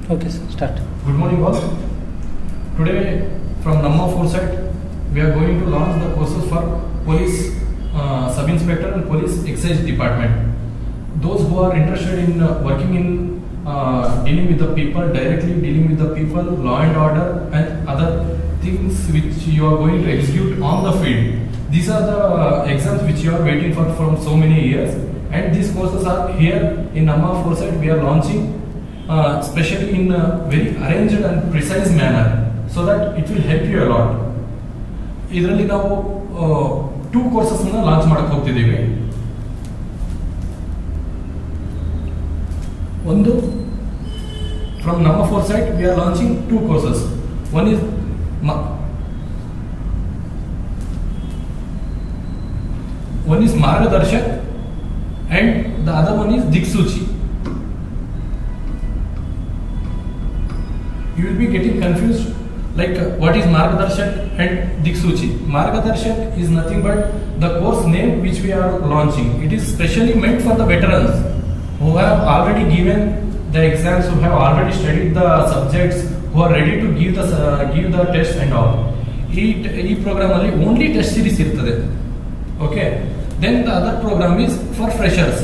Okay, sir. Start. Good morning all. Today from Namma Foresight we are going to launch the courses for police sub-inspector and police excise department. Those who are interested in working in dealing with the people, directly dealing with the people, law and order and other things which you are going to execute on the field. These are the exams which you are waiting for from so many years, and these courses are here in Namma Foresight. We are launching especially in a very arranged and precise manner, so that it will help you a lot. ಇದರಲ್ಲಿ ನಾವು 2 courses ಅನ್ನು launch ಮಾಡಕ್ಕೆ ಹೋಗ್ತಿದ್ದೀವಿ. ಒಂದು from Namma Foresight we are launching 2 courses. One is Margadarshak and the other one is Diksuchi. You will be getting confused like what is Margadarshak and Diksuchi. Margadarshak is nothing but the course name which we are launching. It is specially meant for the veterans who have already given the exams, who have already studied the subjects, who are ready to give the test and all. E program alli only test series irtade. Okay. Then the other program is for freshers.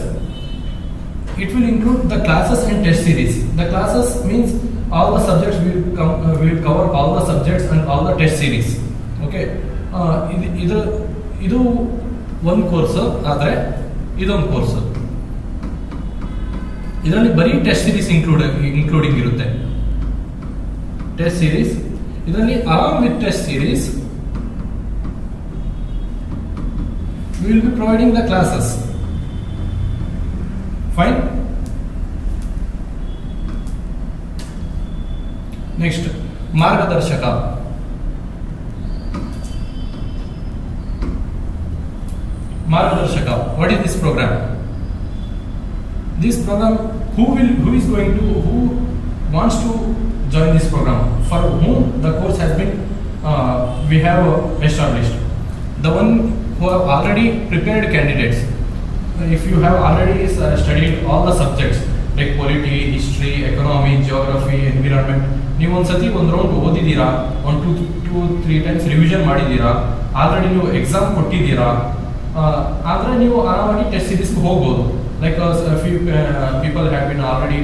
It will include the classes and test series. The classes means all the subjects will cover all the subjects and all the test series. Okay. Idu one course ಆದರೆ ಇದೊಂದು course. ಇದರಲ್ಲಿ ಬರೀ test series including ಇರುತ್ತೆ. Test series ಇದರಲ್ಲಿ along with test series we will be providing the classes. Fine. Next, Margadarshaka. Margadarshaka. What is this program? This program, who wants to join this program? For whom the course has been we have established. The one who have already prepared candidates. If you have already studied all the subjects like polity, history, economy, geography, environment, ನೀವು ಒಂದ್ಸತಿ ಒಂದು round ಓದಿದ್ದೀರಾ, 1-2-3 times revision ಮಾಡಿದ್ದೀರಾ, already ನೀವು exam ಕೊಟ್ಟಿದ್ದೀರಾ, ಆದರೆ ನೀವು ಆರಾಮಾಗಿ ಟೆಸ್ಟ್ ಸೀರೀಸ್ಗೆ ಹೋಗ್ಬೋದು. Like few people have been already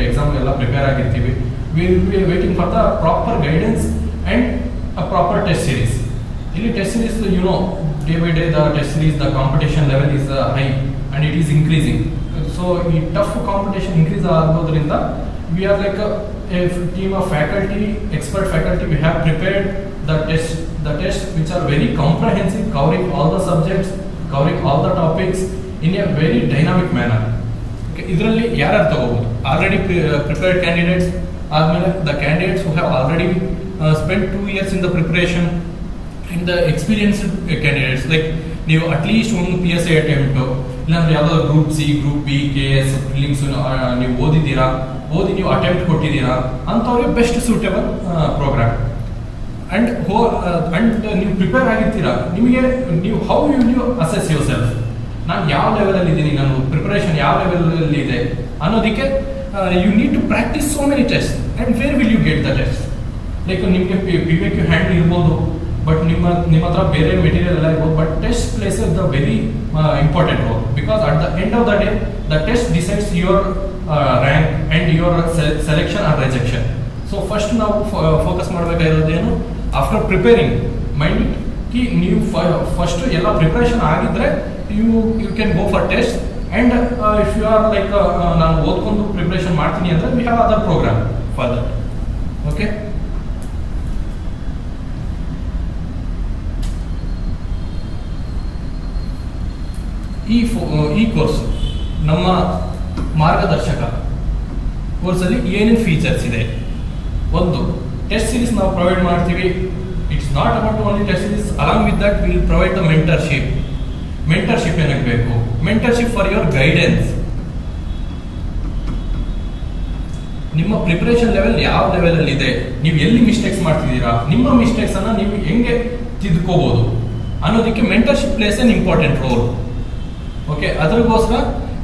exam ಎಲ್ಲ ಪ್ರಿಪೇರ್ ಆಗಿರ್ತೀವಿ. We will be waiting for the proper guidance and a proper test series. ಇಲ್ಲಿ test series day by day the test series, the competition level is high and it is increasing. So the tough competition increase agodrinda we are like a team of faculty, expert faculty. We have prepared the tests which are very comprehensive, covering all the subjects, covering all the topics in a very dynamic manner. Okay, idರಲ್ಲಿ ಯಾರು ತಗೋಬಹುದು? Already prepared candidates, ಆದ್ಮೇಲೆ the candidates who have already spent 2 years in the preparation, and the experienced candidates, like ನೀವು at least ಒಂದು PSI attempt ಇಲ್ಲಾಂದ್ರೆ ಯಾವ್ದಾದ್ರು group C, group B, KS, prelims ನೀವು ಓದಿ ನೀವು ಅಟೆಂಪ್ಟ್ ಕೊಟ್ಟಿದ್ದೀರಾ ಅಂತವ್ರಿಗೆ ಬೆಸ್ಟ್ ಸೂಟೇಬಲ್ ಪ್ರೋಗ್ರಾಮ್. ಅಂಡ್ ನೀವು ಪ್ರಿಪೇರ್ ಆಗಿರ್ತೀರಾ, ನಿಮಗೆ ನೀವು ಹೌ ಯು ನೀವು ಅಸೆಸ್ ಯುವರ್ ಸೆಲ್ಫ್, ನಾನು ಯಾವ ಲೆವೆಲಲ್ಲಿ ಇದ್ದೀನಿ, ನಾನು ಪ್ರಿಪರೇಷನ್ ಯಾವ ಲೆವೆಲಲ್ಲಿ ಇದೆ ಅನ್ನೋದಕ್ಕೆ you need to practise so many test. And where will you get the test? Like ನಿಮಗೆ PVQ ಹ್ಯಾಂಡಲ್ ಇರ್ಬೋದು, ಬಟ್ ನಿಮ್ಮ ಹತ್ರ ಬೇರೆ ಮೆಟೀರಿಯಲ್ ಎಲ್ಲ ಇರ್ಬೋದು, but test plays the very important role, because at the end of the day the test decides your rank and your selection or rejection. So first ನಾವು focus ಮಾಡಬೇಕಾಗಿರೋದೇನು, after preparing mind ಕಿ ನೀವು first ಎಲ್ಲ preparation ಆಗಿದ್ರೆ you can go for test. And if you are like ನಾನು ಓದ್ಕೊಂಡು preparation ಮಾಡ್ತೀನಿ ಅಂದ್ರೆ we have other programme for that. Okay, ಈ ಕೋರ್ಸ್ ನಮ್ಮ ಮಾರ್ಗದರ್ಶಕ ಕೋರ್ಸಲ್ಲಿ ಏನೇನು ಫೀಚರ್ಸ್ ಇದೆ? ಒಂದು, ಟೆಸ್ಟ್ ಸೀರೀಸ್ ನಾವು ಪ್ರೊವೈಡ್ ಮಾಡ್ತೀವಿ. It's not about only test series, along with that will provide the mentorship. Mentorship ಏನಕ್ಕೆ ಬೇಕು? Mentorship for your guidance. ನಿಮ್ಮ ಪ್ರಿಪರೇಷನ್ ಲೆವೆಲ್ ಯಾವ ಲೆವೆಲಲ್ಲಿ ಇದೆ, ನೀವು ಎಲ್ಲಿ ಮಿಸ್ಟೇಕ್ಸ್ ಮಾಡ್ತಿದ್ದೀರಾ, ನಿಮ್ಮ ಮಿಸ್ಟೇಕ್ಸ್ ಅನ್ನ ನೀವು ಹೆಂಗೆ ತಿದ್ಕೋಬಹುದು ಅನ್ನೋದಕ್ಕೆ mentorship plays an important role. Okay, ಅದಕ್ಕೋಸ್ಕರ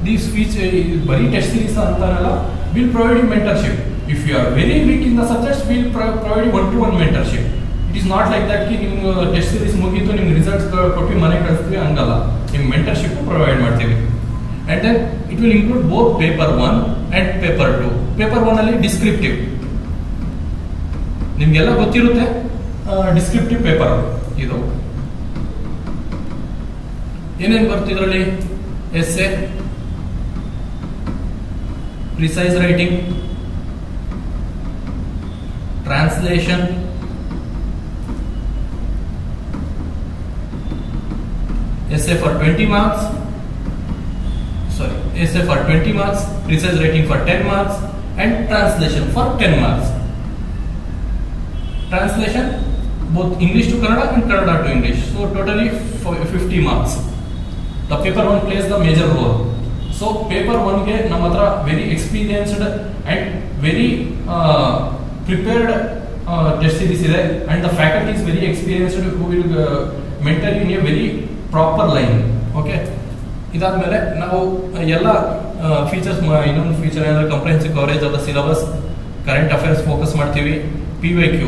these features, bari test series antanalla will provide you mentorship. If you are very weak in the subjects, we will provide one-to-one mentorship. It is not like that ki nimge test series ಮುಗಿತು ನಿಮಗೆ results ಕೊಟ್ಟು ಮನೆ ಕಳಿಸ್ತೀವಿ ಹಂಗಲ್ಲ. ನಿಮಗೆ mentorship provide ಮಾಡ್ತೀವಿ. And then it will include both paper 1 and paper 2. Paper 1 ಅಲ್ಲಿ descriptive ನಿಮಗೆಲ್ಲ ಗೊತ್ತಿರುತ್ತೆ. ಡಿಸ್ಕ್ರಿಪ್ಟಿವ್ ಪೇಪರ್ ಇದು ಏನೇನು ಬರುತ್ತೆ ಇದರಲ್ಲಿ? Essay, precise writing, translation, essay for 20 marks, essay for 20 marks, precise writing for 10 marks, and translation for 10 marks. Translation both English to Kannada and Kannada to English. So totally 50 marks. The paper 1 plays the major role. So paper 1 ge namatra very experienced and very prepared test series ide, and the faculty is very experienced who will mentor you in a very proper line. Okay, ಇದಾದ್ಮೇಲೆ ನಾವು ಎಲ್ಲ features, ಇನ್ನೊಂದು feature ಏನಂದ್ರೆ comprehensive coverage of the syllabus, current affairs focus ಮಾಡ್ತೀವಿ, PYQ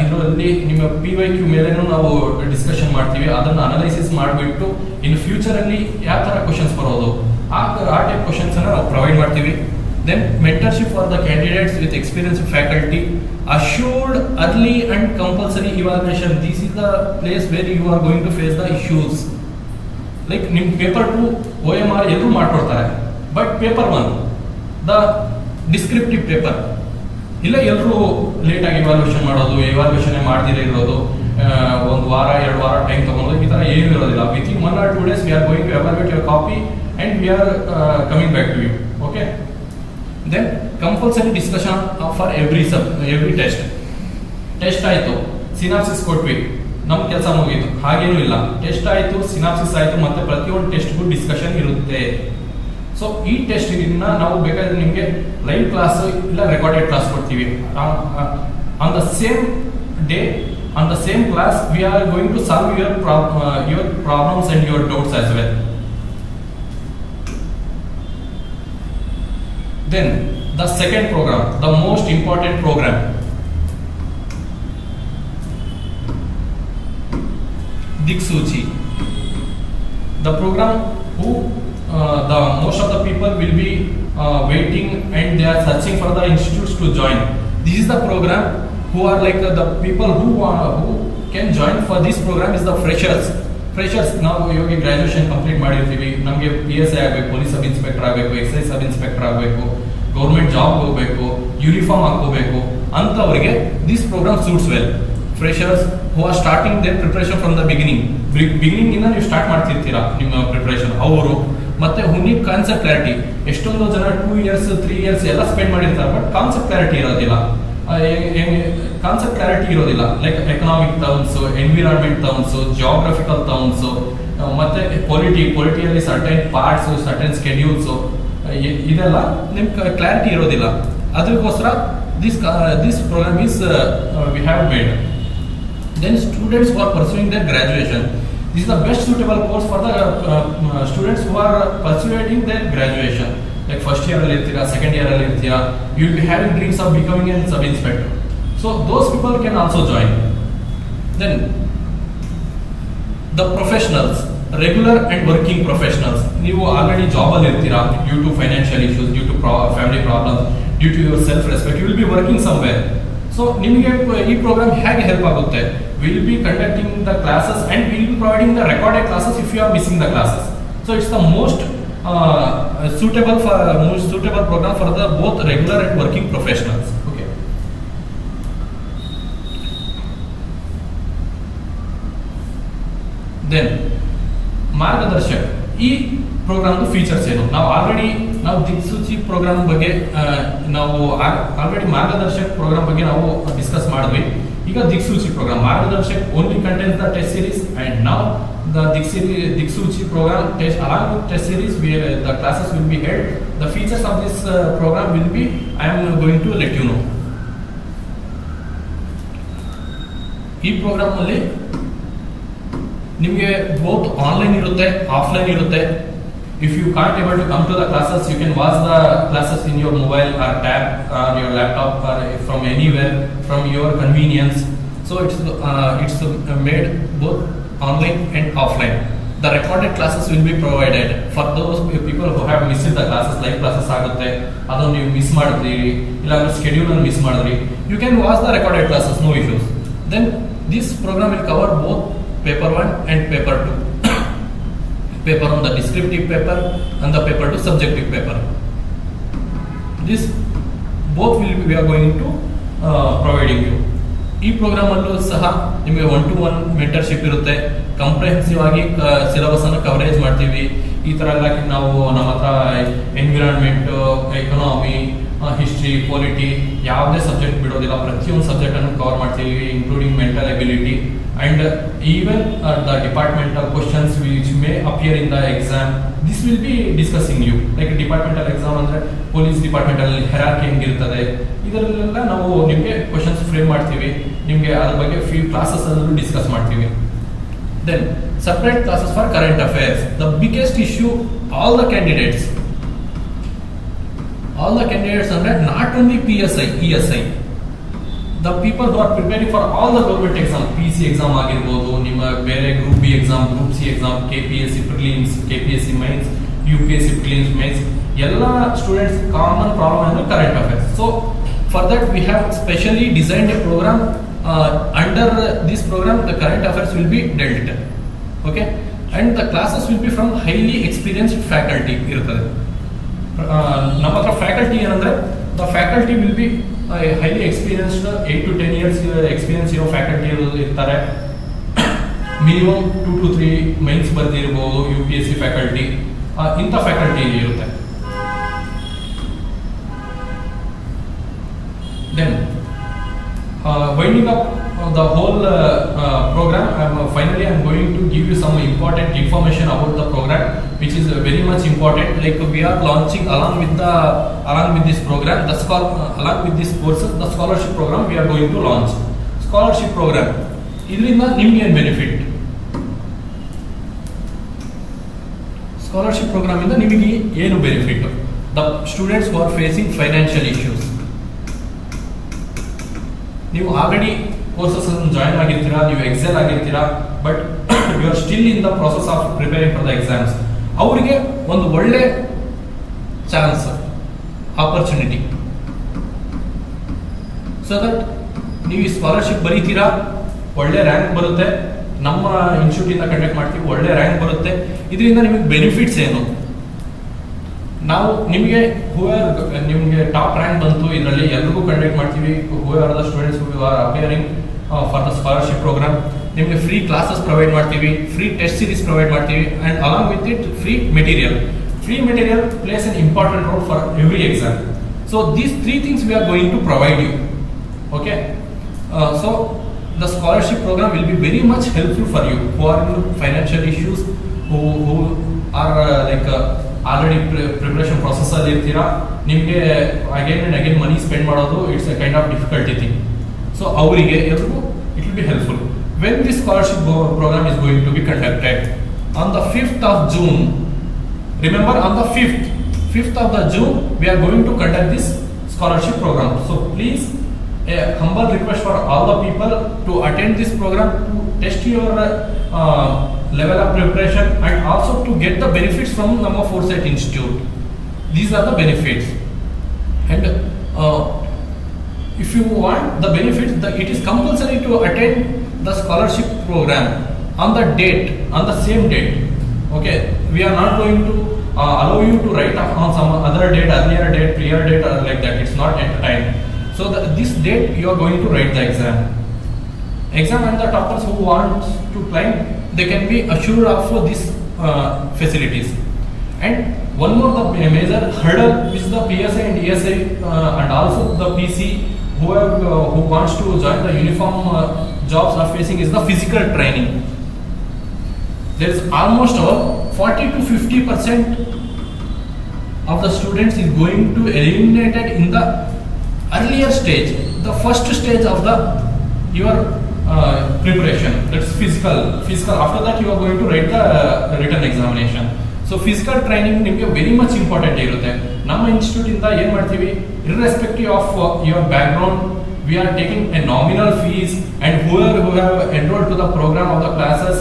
ಇದರಲ್ಲಿ ನಿಮ್ಮ PYQ ಮೇಲೇನೂ ನಾವು discussion ಮಾಡ್ತೀವಿ. ಅದನ್ನ ಅನಲೈಸಿಸ್ ಮಾಡಿಬಿಟ್ಟು ಇನ್ ಫ್ಯೂಚರ್ ಅಲ್ಲಿ ಯಾವ ತರ ಕ್ವಶನ್ಸ್ ಬರೋದು ಆ ಟೈಪ್ ಕ್ವಶನ್ಸ್ ಅನ್ನ ನಾವು ಪ್ರೊವೈಡ್ ಮಾಡ್ತೀವಿ. Then mentorship for the candidates with experienced faculty, assured early and compulsory evaluation. This is the place where you are going to face the issues. Like nim paper 2 OMR ಎಲ್ಲರೂ ಮಾಡ್ಕೊಡ್ತಾರೆ, but paper 1 the descriptive paper ಇಲ್ಲ ಎಲ್ಲರೂ late ಆಗಿ evolution ಮಾಡೋದು, evolution ಮಾಡದಿರ ಇರೋದು, ಒಂದು ವಾರ 2 ವಾರ ಟೈಮ್ ತಗೊಳ್ಳೋದು, ಈ ತರ ಏನು ಇರೋದಿಲ್ಲ. Within 1 or 2 days we are going to evaluate your copy and we are coming back to you. Okay. Then compulsory discussion for every test. Test ಆಯ್ತು, ಸಿನಾಪ್ಸಿಸ್ ಕೊಟ್ವಿ, ನಮ್ಮ ಕೆಲಸ ಮುಗೀತು, ಹಾಗೇನೂ ಇಲ್ಲ. ಟೆಸ್ಟ್ ಆಯ್ತು, ಸಿನಾಪ್ಸಿಸ್ ಆಯ್ತು, ಮತ್ತೆ ಪ್ರತಿಯೊಂದು ಟೆಸ್ಟ್ಗೂ ಡಿಸ್ಕಷನ್ ಇರುತ್ತೆ. ಸೊ ಈ ಟೆಸ್ಟ್ ಇಂದ ನಾವು ಬೇಕಾದ್ರೆ ನಿಮಗೆ ಲೈವ್ ಕ್ಲಾಸ್ ಇಲ್ಲ ರೆಕಾರ್ಡೆಡ್ ಕ್ಲಾಸ್ ಕೊಡ್ತೀವಿ. On the same day, on the same class we are going to solve your problems and your doubts as well. Then the second program, the most important program, Diksuchi. The program who the most of the people will be waiting and they are searching for the institutes to join. This is the program who are like the people who can join for this program is the freshers. ನಾವು ಇವಾಗ graduation complete ಮಾಡಿರ್ತೀವಿ, ನಮಗೆ PSI ಆಗಬೇಕು, police sub inspector ಆಗಬೇಕು, excise sub inspector ಆಗಬೇಕು, government job ಹೋಗಬೇಕು, uniform ಹಾಕೋಬೇಕು ಅಂತವರಿಗೆ this programme suits well. Freshers who are starting their preparation from the beginning ಇಂದ ನೀವು ಸ್ಟಾರ್ಟ್ ಮಾಡ್ತಿರ್ತೀರಾ ನಿಮ್ಮ ಪ್ರಿಪರೇಷನ್. ಅವರು ಮತ್ತೆ ಹೂ ನೀಡ್ ಕಾನ್ಸೆಪ್ಟ್ ಕ್ಲಾರಿಟಿ. ಎಷ್ಟೊಂದು ಜನ 2 years 3 years ಎಲ್ಲ ಸ್ಪೆಂಡ್ ಮಾಡಿರ್ತಾರೆ, ಬಟ್ ಕಾನ್ಸೆಪ್ಟ್ ಕ್ಲಾರಿಟಿ ಇರೋದಿಲ್ಲ. ಕಾನ್ಸೆಪ್ಟ್ ಕ್ಲಾರಿಟಿ ಇರೋದಿಲ್ಲ. Like economic terms, environment terms, geographical terms, ಮತ್ತೆ ಪೊಲಿಟಿಯಲ್ಲಿ ಸರ್ಟೈನ್ ಪಾರ್ಟ್ಸ್, ಸರ್ಟೈನ್ ಸ್ಕೆಡ್ಯೂಲ್ಸ್, ಇದೆಲ್ಲ ನಿಮ್ಗೆ ಕ್ಲಾರಿಟಿ ಇರೋದಿಲ್ಲ. ಅದಕ್ಕೋಸ್ಕರ this programme is we have made. Then students who are pursuing their graduation, this is the best suitable course for the students who are pursuing their graduation. Like first year ಅಲ್ಲಿ ಇರ್ತೀರಾ, second year ಅಲ್ಲಿ ಇರ್ತೀರಾ, you will be having dreams of becoming a sub inspector. So those people can also join. Then the professionals, regular and working professionals, ನೀವು already job ಅಲ್ಲಿ ಇರ್ತೀರಾ, due to financial issues, due to family problems, due to your self respect, you will be working somewhere. So ನಿಮಗೆ ಈ programme ಹೇಗೆ help ಆಗುತ್ತೆ? We will be conducting the classes and we will be providing the recorded classes if you are missing the classes. So it's the most suitable program for the both regular and working professionals. Okay. Then ಮಾರ್ಗದರ್ಶಕ್, ಈ ಪ್ರೋಗ್ರಾಮ್ದು features ಏನು? ನಾವು ದಿಕ್ಸೂಚಿ program ಬಗ್ಗೆ ನಾವು already ಮಾರ್ಗದರ್ಶಕ್ program ಬಗ್ಗೆ ನಾವು discuss ಮಾಡಿದ್ವಿ. ಈಗ Diksuchi program, Margadarshak only contains the test series and now the Diksuchi program test, along with test series where the classes will be held. The features of this program will be, I am going to let you know. ಈ program ಅಲ್ಲಿ ನಿಮಗೆ both online ಇರುತ್ತೆ, offline ಇರುತ್ತೆ. If you can't able to come to the classes, you can watch the classes in your mobile or tab or your laptop or from anywhere from your convenience. So it's made both online and offline. The recorded classes will be provided for those people who have missed the classes. Live classes ಆಗುತ್ತೆ ಅದನ್ನು ನೀವು miss ಮಾಡಿದ್ರಿ ಇಲ್ಲ schedule ಅನ್ನು miss ಮಾಡಿದ್ರಿ, you can watch the recorded classes, no issues. Then this program will cover both paper 1 and paper 2. Paper on the descriptive paper and the paper 2 subjective paper. This both we are going to providing you. ಈ program ಅಲ್ಲೂ ಸಹ ನಿಮಗೆ 1-to-1 mentorship ಇರುತ್ತೆ. ಕಂಪ್ರಿಹೆನ್ಸಿವ್ ಆಗಿ syllabus ಅನ್ನು coverage ಮಾಡ್ತೀವಿ. ಈ ತರ ಎಲ್ಲ ನಾವು ನಮ್ಮ ಹತ್ರ ಎನ್ವಿರಾನ್ಮೆಂಟ್, ಎಕನಾಮಿ, ಹಿಸ್ಟ್ರಿ, ಪೊಲಿಟಿ ಯಾವುದೇ ಸಬ್ಜೆಕ್ಟ್ ಬಿಡೋದಿಲ್ಲ. ಪ್ರತಿಯೊಂದು ಸಬ್ಜೆಕ್ಟ್ ಅನ್ನು ಕವರ್ ಮಾಡ್ತೀವಿ, including mental ability and even the departmental questions which may appear in the exam. This will be discussing you, like departmental exam ಅಂದ್ರೆ police departmental hierarchy ಹೆಂಗಿರ್ತದೆ, ಇದರಲ್ಲೆಲ್ಲ ನಾವು ನಿಮಗೆ questions frame ಮಾಡ್ತೀವಿ. ನಿಮಗೆ ಅದ್ರ ಬಗ್ಗೆ ಫ್ರೀ ಕ್ಲಾಸಸ್ ಅನ್ನು ಡಿಸ್ಕಸ್ ಮಾಡ್ತೀವಿ. Then separate classes for current affairs. The biggest issue all the candidates ಅಂದ್ರೆ not only PSI, ESI, the people who are preparing for all the government exam, PC exam ಆಗಿರಬಹುದು, ನಿಮ್ಮ ಬೇರೆ group B exam, group C exam, KPSC prelims, KPSC mains, UPSC prelims mains, ಎಲ್ಲ students common problem ಅಂದ್ರೆ current affairs. So for that we have specially designed a programme. Under this program the current affairs will be dealt, okay, and the classes will be from highly experienced faculty ಇರುತ್ತದೆ. ನಮ್ಮ ಹತ್ರ faculty ಏನಂದ್ರೆ the faculty will be highly experienced, 8 to 10 years experience ಇರೋ faculty ಇರ್ತಾರೆ. Minimum 2 to 3 mains ಬರ್ದಿರಬಹುದು UPSC faculty, ಇಂಥ faculty ಇರುತ್ತೆ. Then winding up the whole program, finally I'm going to give you some important information about the program which is very much important. Like we are launching along with this program, along with these courses, the scholarship program we are going to launch. Scholarship program, ಇದರಿಂದ ನಿಮಗೆ ಏನು benefit? Scholarship program ಇಂದ ನಿಮಗೆ ಏನು benefit? The students who are facing financial issues, ನೀವು already courses join ಆಗಿರ್ತೀರಾ, ನೀವು excel ಆಗಿರ್ತೀರಾ, but you are still in the process of preparing for the exams. ಅವರಿಗೆ ಒಂದು ಒಳ್ಳೆ ಚಾನ್ಸ್, ಆಪರ್ಚುನಿಟಿ, ಸೊ ದಟ್ ನೀವು ಈ ಸ್ಕಾಲರ್ಶಿಪ್ ಬರೀತೀರಾ, ಒಳ್ಳೆ ರ್ಯಾಂಕ್ ಬರುತ್ತೆ, ನಮ್ಮ ಇನ್ಸ್ಟಿಟ್ಯೂಟ್ ಇಂದ ಕಂಡಕ್ಟ್ ಮಾಡ್ತೀವಿ, ಒಳ್ಳೆ ರ್ಯಾಂಕ್ ಬರುತ್ತೆ. ಇದರಿಂದ ನಿಮಗೆ ಬೆನಿಫಿಟ್ಸ್ ಏನು? ನಾವು ನಿಮಗೆ ನಿಮಗೆ ಟಾಪ್ ರ್ಯಾಂಕ್ ಬಂತು, ಇದರಲ್ಲಿ ಎಲ್ರಿಗೂ ಕಂಡಕ್ಟ್ ಮಾಡ್ತೀವಿ. Who are the students who are appearing for the scholarship programme, ನಿಮಗೆ ಫ್ರೀ ಕ್ಲಾಸಸ್ ಪ್ರೊವೈಡ್ ಮಾಡ್ತೀವಿ, ಫ್ರೀ ಟೆಸ್ಟ್ ಸೀರೀಸ್ ಪ್ರೊವೈಡ್ ಮಾಡ್ತೀವಿ, and along with it free material. Free material plays an important role for every exam. So these three things we are going to provide you. Okay. So the scholarship program will be very much helpful for you who are in financial issues, who are already preparation process ಅಲ್ಲಿ ಇರ್ತೀರಾ. ನಿಮಗೆ again and again money spend ಮಾಡೋದು it's a kind of difficulty thing. So ಅವರಿಗೆ ಎಲ್ಲರಿಗೂ it will be helpful. When this scholarship program is going to be conducted on the 5th of June. Remember, on the 5th of the June, we are going to conduct this scholarship program. So please, a humble request for all the people to attend this program, to test your level of preparation, and also to get the benefits from Namma Foresight Institute. These are the benefits. And if you want the benefits, it is compulsory to attend the scholarship program on the date, on the same date. Okay, we are not going to allow you to write on some other date, earlier date, prior date, or like that. It's not entertained. So this date you are going to write the exam. And the toppers who want to climb, they can be assured of these facilities. And one more, the major hurdle which the PSI and ESI and also the PC who wants to join the uniform jobs are facing is the physical training. There is almost 40 to 50% of the students is going to eliminated in the earlier stage, the first stage of your preparation. That's physical. After that, you are going to write the written examination. So so physical training ನಿಮಗೆ very much important ಇರುತ್ತೆ. ನಮ್ಮ institute ಇಂದ ಏನ್ ಮಾಡ್ತೀವಿ, irrespective of your back ground, we are taking a nominal fees, and whoever who have enrolled to the program of the classes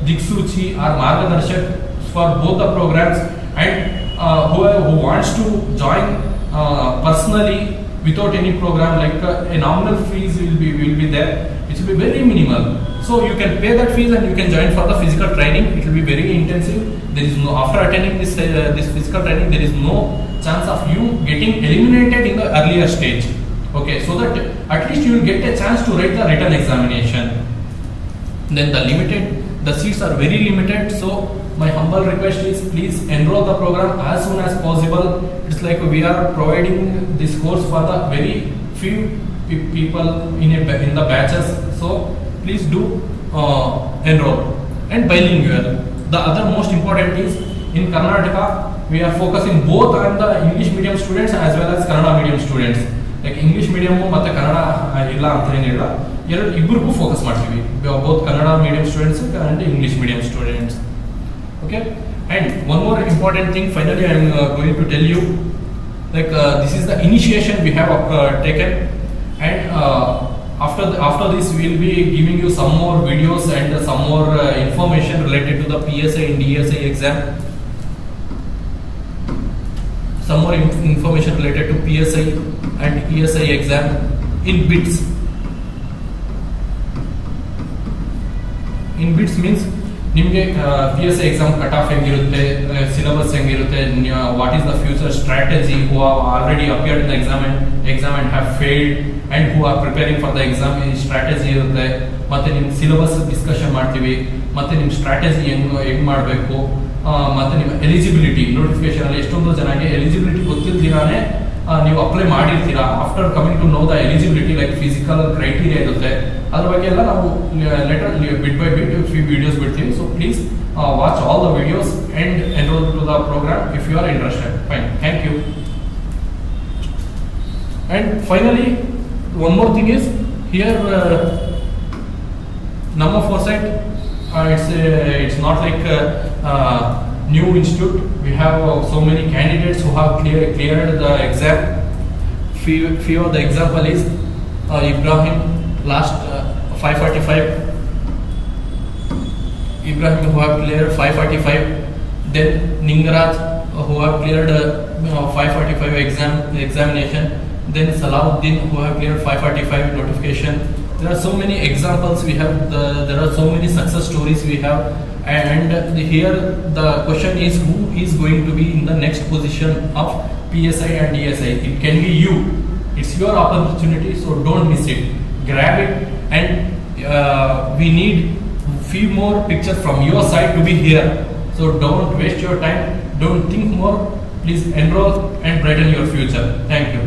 Diksuchi or Margadarshak for both the programs, and whoever who wants to join personally without any program, like a nominal fees will be there. It will be very minimal, so you can pay that fees and you can join for the physical training. It will be very intensive. There is no, after attending this physical training, there is no chance of you getting eliminated in the earlier stage. Okay, so that at least you will get a chance to write the written examination. Then the seats are very limited, so my humble request is please enroll the program as soon as possible. It's like we are providing this course for the very few people in the batches, so please do enroll. And bilingual, the other most important is in Karnataka we are focusing both on the English medium students as well as Kannada medium students. Like English medium ಮತ್ತು ಕನ್ನಡ ಇಲ್ಲ ಅಂತ ಏನಿಲ್ಲ, ಇಬ್ಬರಿಗೂ focus ಮಾಡ್ತೀವಿ, both Kannada medium students and English medium students. Okay, and one more important thing finally I am going to tell you, like this is the initiation we have taken, and after this we will be giving you some more videos and some more information related to the PSI and DSI exam. Some more information related to PSI and ESI exam in bits. In bits means ನಿಮಗೆ PSI exam cut off ಹೆಂಗಿರುತ್ತೆ, syllabus ಹೆಂಗಿರುತ್ತೆ, what is the future strategy, who have already appeared in the exam and have failed and who are preparing for the exam, strategy ಇರುತ್ತೆ. ಮತ್ತೆ ನಿಮ್ಮ syllabus discussion ಮಾಡ್ತೀವಿ, ಮತ್ತೆ ನಿಮ್ಮ strategy ಹೆಂಗ್ ಮಾಡಬೇಕು, ಮತ್ತೆ ನಿಮ್ಮ ಎಲಿಜಿಬಿಲಿಟಿ ನೋಟಿಫಿಕೇಶನ್ ಅಲ್ಲಿ ಎಷ್ಟೊಂದು ಜನಕ್ಕೆ ಎಲಿಜಿಬಿಲಿಟಿ ಗೊತ್ತಿಲ್ದಿರಾನೆ ನೀವು ಅಪ್ಲೈ ಮಾಡಿರ್ತೀರಾ. After coming to know the eligibility like physical criteria ಇರುತ್ತೆ, ಅದ್ರ ಬಗ್ಗೆ ಎಲ್ಲ ನಾವು letter bit by bit free videos ಬಿಡ್ತೀವಿ. So please watch all the videos and enroll to the program if you are interested. Fine, thank you. And finally one more thing is here Namma Foresight, it's not like new institute. We have so many candidates who have cleared the exam. Few of the example is Ibrahim, last 545, Ibrahim who have cleared 545, then Ningaraj who have cleared 545 examination, then Salahuddin who have cleared 545 notification. There are so many examples we have, there are so many success stories we have, and here the question is who is going to be in the next position of PSI and ESI. It can be you. It's your opportunity, so don't miss it. Grab it, and we need few more pictures from your side to be here. So don't waste your time, don't think more, please enroll and brighten your future. Thank you.